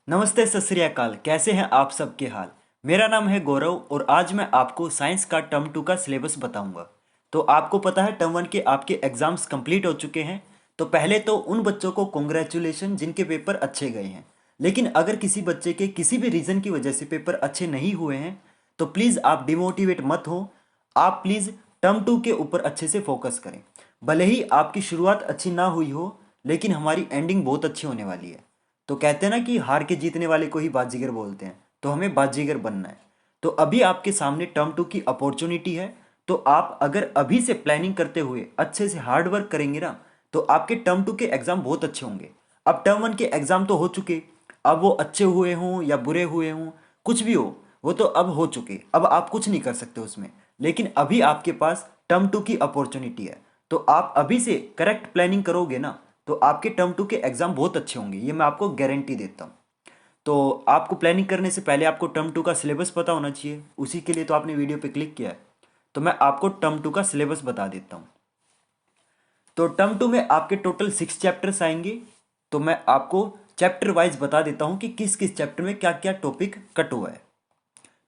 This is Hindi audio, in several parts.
नमस्ते, सत श्री अकाल। कैसे हैं आप सबके हाल। मेरा नाम है गौरव और आज मैं आपको साइंस का टर्म 2 का सिलेबस बताऊंगा। तो आपको पता है टर्म 1 के आपके एग्जाम्स कंप्लीट हो चुके हैं। तो पहले तो उन बच्चों को कॉन्ग्रेचुलेशन जिनके पेपर अच्छे गए हैं। लेकिन अगर किसी बच्चे के किसी भी रीज़न की वजह से पेपर अच्छे नहीं हुए हैं तो प्लीज़ आप डिमोटिवेट मत हो। आप प्लीज़ टर्म 2 के ऊपर अच्छे से फोकस करें। भले ही आपकी शुरुआत अच्छी ना हुई हो लेकिन हमारी एंडिंग बहुत अच्छी होने वाली है। तो कहते हैं ना कि हार के जीतने वाले को ही बाजीगर बोलते हैं, तो हमें बाजीगर बनना है। तो अभी आपके सामने टर्म 2 की अपॉर्चुनिटी है। तो आप अगर अभी से प्लानिंग करते हुए अच्छे से हार्ड वर्क करेंगे ना तो आपके टर्म 2 के एग्जाम बहुत अच्छे होंगे। अब टर्म 1 के एग्जाम तो हो चुके, अब वो अच्छे हुए हों या बुरे हुए हों, कुछ भी हो, वो तो अब हो चुके, अब आप कुछ नहीं कर सकते उसमें। लेकिन अभी आपके पास टर्म 2 की अपॉर्चुनिटी है। तो आप अभी से करेक्ट प्लानिंग करोगे ना तो आपके टर्म 2 के एग्जाम बहुत अच्छे होंगे, ये मैं आपको गारंटी देता हूँ। तो आपको प्लानिंग करने से पहले आपको टर्म 2 का सिलेबस पता होना चाहिए, उसी के लिए तो आपने वीडियो पे क्लिक किया है। तो मैं आपको टर्म 2 का सिलेबस बता देता हूँ। तो टर्म 2 में आपके टोटल 6 चैप्टर्स आएंगे। तो मैं आपको चैप्टर वाइज बता देता हूँ कि किस किस चैप्टर में क्या क्या टॉपिक कट हुआ है।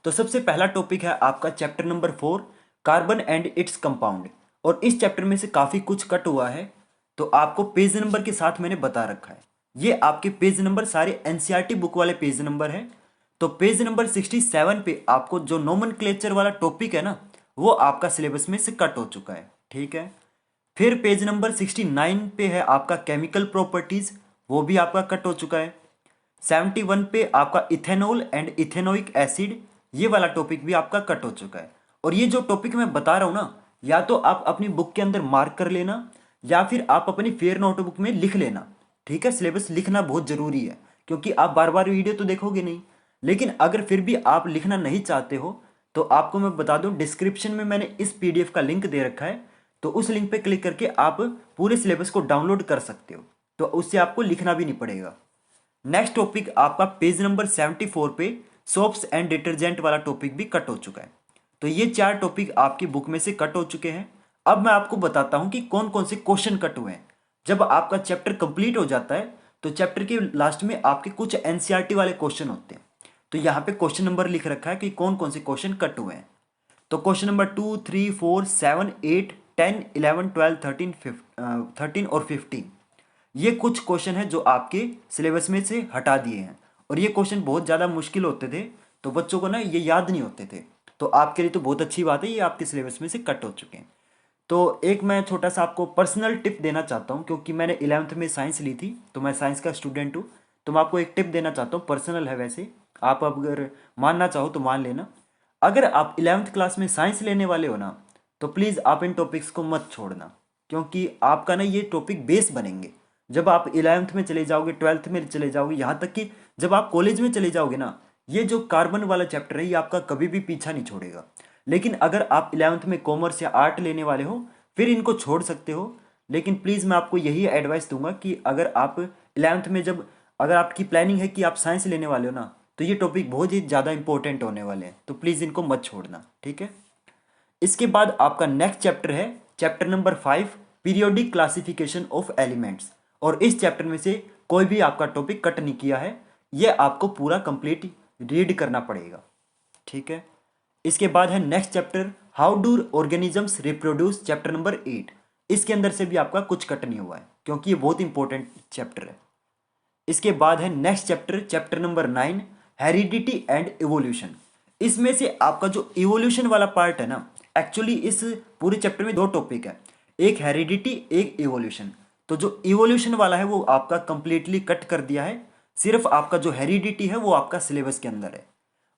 तो सबसे पहला टॉपिक है आपका chapter number 4, carbon and its compound. और इस चैप्टर में से काफ़ी कुछ कट हुआ है। तो आपको पेज नंबर के साथ मैंने बता रखा है। ये आपके पेज नंबर सारे एनसीईआरटी बुक वाले पेज नंबर है। तो पेज नंबर 67 पे आपको जो नोमेनक्लेचर वाला टॉपिक है ना वो आपका सिलेबस में से कट हो चुका है, ठीक है। फिर पेज नंबर 69 पे है आपका केमिकल प्रॉपर्टीज, वो भी आपका कट हो चुका है। 71 पे आपका इथेनॉल एंड इथेनोइक एसिड, ये वाला टॉपिक भी आपका कट हो चुका है। और ये जो टॉपिक मैं बता रहा हूँ ना, या तो आप अपनी बुक के अंदर मार्क कर लेना या फिर आप अपनी फेयर नोटबुक में लिख लेना, ठीक है। सिलेबस लिखना बहुत ज़रूरी है क्योंकि आप बार बार वीडियो तो देखोगे नहीं। लेकिन अगर फिर भी आप लिखना नहीं चाहते हो तो आपको मैं बता दूं, डिस्क्रिप्शन में मैंने इस पीडीएफ का लिंक दे रखा है। तो उस लिंक पे क्लिक करके आप पूरे सिलेबस को डाउनलोड कर सकते हो। तो उससे आपको लिखना भी नहीं पड़ेगा। नेक्स्ट टॉपिक आपका पेज नंबर 74 पे सोप्स एंड डिटर्जेंट वाला टॉपिक भी कट हो चुका है। तो ये 4 टॉपिक आपकी बुक में से कट हो चुके हैं। अब मैं आपको बताता हूं कि कौन कौन से क्वेश्चन कट हुए हैं। जब आपका चैप्टर कंप्लीट हो जाता है तो चैप्टर के लास्ट में आपके कुछ एनसीईआरटी वाले क्वेश्चन होते हैं। तो यहाँ पे क्वेश्चन नंबर लिख रखा है कि कौन कौन से क्वेश्चन कट हुए हैं। तो क्वेश्चन नंबर 2, 3, 4, 7, 8, 10, 11, 12, 13, 13 और 15, ये कुछ क्वेश्चन है जो आपके सिलेबस में से हटा दिए हैं। और ये क्वेश्चन बहुत ज़्यादा मुश्किल होते थे तो बच्चों को ना ये याद नहीं होते थे। तो आपके लिए तो बहुत अच्छी बात है, ये आपके सिलेबस में से कट हो चुके हैं। तो एक मैं छोटा सा आपको पर्सनल टिप देना चाहता हूँ क्योंकि मैंने 11th में साइंस ली थी तो मैं साइंस का स्टूडेंट हूँ। तो मैं आपको एक टिप देना चाहता हूँ, पर्सनल है वैसे, आप अगर मानना चाहो तो मान लेना। अगर आप 11th क्लास में साइंस लेने वाले हो ना तो प्लीज़ आप इन टॉपिक्स को मत छोड़ना क्योंकि आपका ना ये टॉपिक बेस बनेंगे। जब आप 11th में चले जाओगे, 12th में चले जाओगे, यहाँ तक कि जब आप कॉलेज में चले जाओगे ना, ये जो कार्बन वाला चैप्टर है ये आपका कभी भी पीछा नहीं छोड़ेगा। लेकिन अगर आप 11th में कॉमर्स या आर्ट लेने वाले हो फिर इनको छोड़ सकते हो। लेकिन प्लीज़ मैं आपको यही एडवाइस दूंगा कि अगर आप 11th में जब अगर आपकी प्लानिंग है कि आप साइंस लेने वाले हो ना तो ये टॉपिक बहुत ही ज़्यादा इंपॉर्टेंट होने वाले हैं। तो प्लीज़ इनको मत छोड़ना, ठीक है। इसके बाद आपका नेक्स्ट चैप्टर है chapter number 5, periodic classification of elements. और इस चैप्टर में से कोई भी आपका टॉपिक कट नहीं किया है, ये आपको पूरा कंप्लीट रीड करना पड़ेगा, ठीक है। इसके बाद है next chapter, how do organisms reproduce, chapter number 8। इसके अंदर से भी आपका कुछ कट नहीं हुआ है क्योंकि ये बहुत इंपॉर्टेंट चैप्टर है। इसके बाद है next chapter, chapter number 9, heredity and evolution. इसमें से आपका जो इवोल्यूशन वाला पार्ट है ना, एक्चुअली इस पूरे चैप्टर में दो टॉपिक है, एक हेरिडिटी एक इवोल्यूशन। तो जो इवोल्यूशन वाला है वो आपका कंप्लीटली कट कर दिया है। सिर्फ आपका जो हेरिडिटी है वो आपका सिलेबस के अंदर है।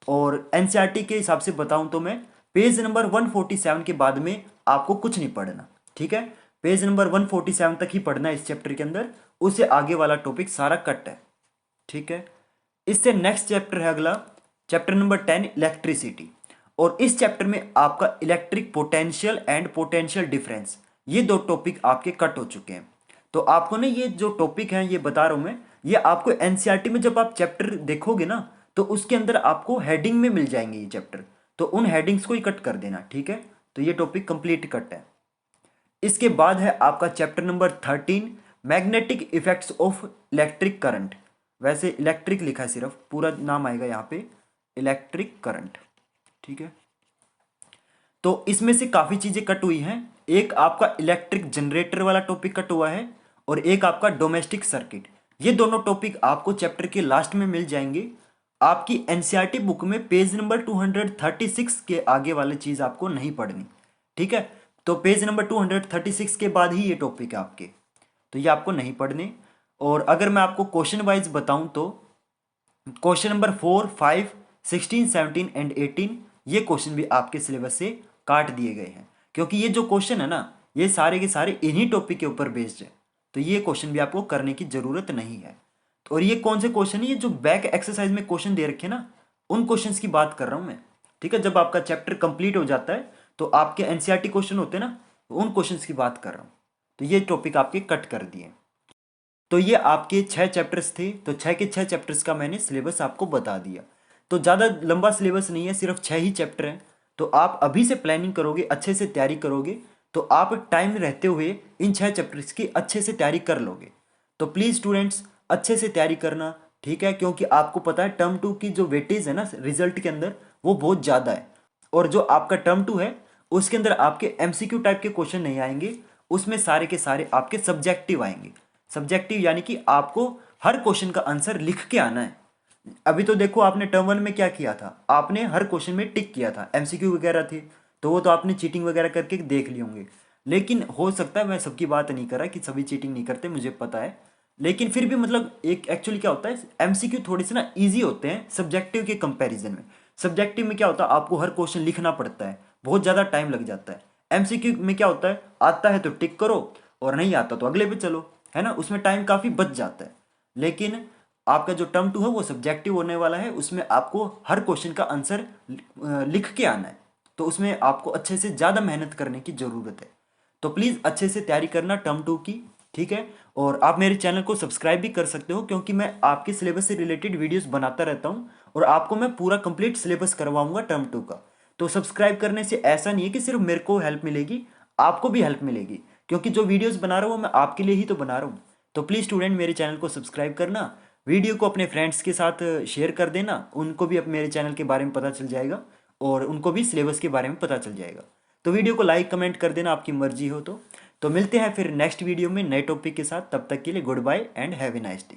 और एनसीईआरटी के हिसाब से बताऊं तो मैं पेज नंबर 147 के बाद में आपको कुछ नहीं पढ़ना, ठीक है। पेज नंबर 147 तक ही पढ़ना है इस चैप्टर के अंदर, उससे आगे वाला टॉपिक सारा कट है, ठीक है। इससे नेक्स्ट चैप्टर है अगला, चैप्टर नंबर 10, इलेक्ट्रिसिटी। और इस चैप्टर में आपका electric potential and potential difference, ये दो टॉपिक आपके कट हो चुके हैं। तो आपको ना ये जो टॉपिक है ये बता रहा हूं मैं, ये आपको एनसीईआरटी में जब आप चैप्टर देखोगे ना तो उसके अंदर आपको हेडिंग में मिल जाएंगे ये चैप्टर। तो उन हेडिंग्स को ही कट कर देना, ठीक है। तो ये टॉपिक कंप्लीट कट है। इसके बाद है आपका chapter number 13, magnetic effects of electric current. वैसे इलेक्ट्रिक लिखा है, सिर्फ पूरा नाम आएगा यहाँ पे इलेक्ट्रिक करंट, ठीक है। तो इसमें से काफ़ी चीज़ें कट हुई हैं। एक आपका इलेक्ट्रिक जनरेटर वाला टॉपिक कट हुआ है और एक आपका डोमेस्टिक सर्किट। ये दोनों टॉपिक आपको चैप्टर के लास्ट में मिल जाएंगे। आपकी एनसीईआरटी बुक में पेज नंबर 236 के आगे वाली चीज़ आपको नहीं पढ़नी, ठीक है। तो पेज नंबर 236 के बाद ही ये टॉपिक है आपके, तो ये आपको नहीं पढ़ने। और अगर मैं आपको क्वेश्चन वाइज बताऊं तो क्वेश्चन नंबर 4, 5, 16, 17 एंड 18 ये क्वेश्चन भी आपके सिलेबस से काट दिए गए हैं, क्योंकि ये जो क्वेश्चन है ना ये सारे के सारे इन्हीं टॉपिक के ऊपर बेस्ड है, तो ये क्वेश्चन भी आपको करने की जरूरत नहीं है। तो और ये कौन से क्वेश्चन है, ये जो बैक एक्सरसाइज में क्वेश्चन दे रखे ना उन क्वेश्चंस की बात कर रहा हूं मैं, ठीक है। जब आपका चैप्टर कंप्लीट हो जाता है तो आपके एनसीईआरटी क्वेश्चन होते हैं ना, उन क्वेश्चंस की बात कर रहा हूं। तो ये टॉपिक आपके कट कर दिए। तो ये आपके 6 चैप्टर्स थे, तो 6 के 6 चैप्टर्स का मैंने सिलेबस आपको बता दिया। तो ज़्यादा लंबा सिलेबस नहीं है, सिर्फ 6 ही चैप्टर हैं। तो आप अभी से प्लानिंग करोगे, अच्छे से तैयारी करोगे, तो आप टाइम रहते हुए इन 6 चैप्टर्स की अच्छे से तैयारी कर लोगे। तो प्लीज़ स्टूडेंट्स अच्छे से तैयारी करना, ठीक है, क्योंकि आपको पता है टर्म 2 की जो वेटेज है ना रिजल्ट के अंदर वो बहुत ज़्यादा है। और जो आपका टर्म 2 है उसके अंदर आपके एमसीक्यू टाइप के क्वेश्चन नहीं आएंगे, उसमें सारे के सारे आपके सब्जेक्टिव आएंगे। सब्जेक्टिव यानी कि आपको हर क्वेश्चन का आंसर लिख के आना है। अभी तो देखो आपने टर्म 1 में क्या किया था, आपने हर क्वेश्चन में टिक किया था, एमसीक्यू वगैरह थे तो वो तो आपने चीटिंग वगैरह करके देख लिए होंगे। लेकिन हो सकता है, मैं सबकी बात नहीं कर रहा कि सभी चीटिंग नहीं करते, मुझे पता है, लेकिन फिर भी मतलब एक एक्चुअली क्या होता है, एमसीक्यू थोड़े से ना ईजी होते हैं सब्जेक्टिव के कंपैरिजन में। सब्जेक्टिव में क्या होता है, आपको हर क्वेश्चन लिखना पड़ता है, बहुत ज़्यादा टाइम लग जाता है। एमसीक्यू में क्या होता है, आता है तो टिक करो और नहीं आता तो अगले पे चलो, है ना, उसमें टाइम काफ़ी बच जाता है। लेकिन आपका जो टर्म 2 है वो सब्जेक्टिव होने वाला है, उसमें आपको हर क्वेश्चन का आंसर लिख के आना है, तो उसमें आपको अच्छे से ज़्यादा मेहनत करने की ज़रूरत है। तो प्लीज़ अच्छे से तैयारी करना टर्म 2 की, ठीक है। और आप मेरे चैनल को सब्सक्राइब भी कर सकते हो, क्योंकि मैं आपके सिलेबस से रिलेटेड वीडियोस बनाता रहता हूँ और आपको मैं पूरा कंप्लीट सिलेबस करवाऊंगा टर्म 2 का। तो सब्सक्राइब करने से ऐसा नहीं है कि सिर्फ मेरे को हेल्प मिलेगी, आपको भी हेल्प मिलेगी, क्योंकि जो वीडियोस बना रहा हूँ वो मैं आपके लिए ही तो बना रहा हूँ। तो प्लीज़ स्टूडेंट मेरे चैनल को सब्सक्राइब करना, वीडियो को अपने फ्रेंड्स के साथ शेयर कर देना, उनको भी अब मेरे चैनल के बारे में पता चल जाएगा और उनको भी सिलेबस के बारे में पता चल जाएगा। तो वीडियो को लाइक कमेंट कर देना, आपकी मर्जी हो तो मिलते हैं फिर नेक्स्ट वीडियो में नए टॉपिक के साथ। तब तक के लिए goodbye and have a nice day.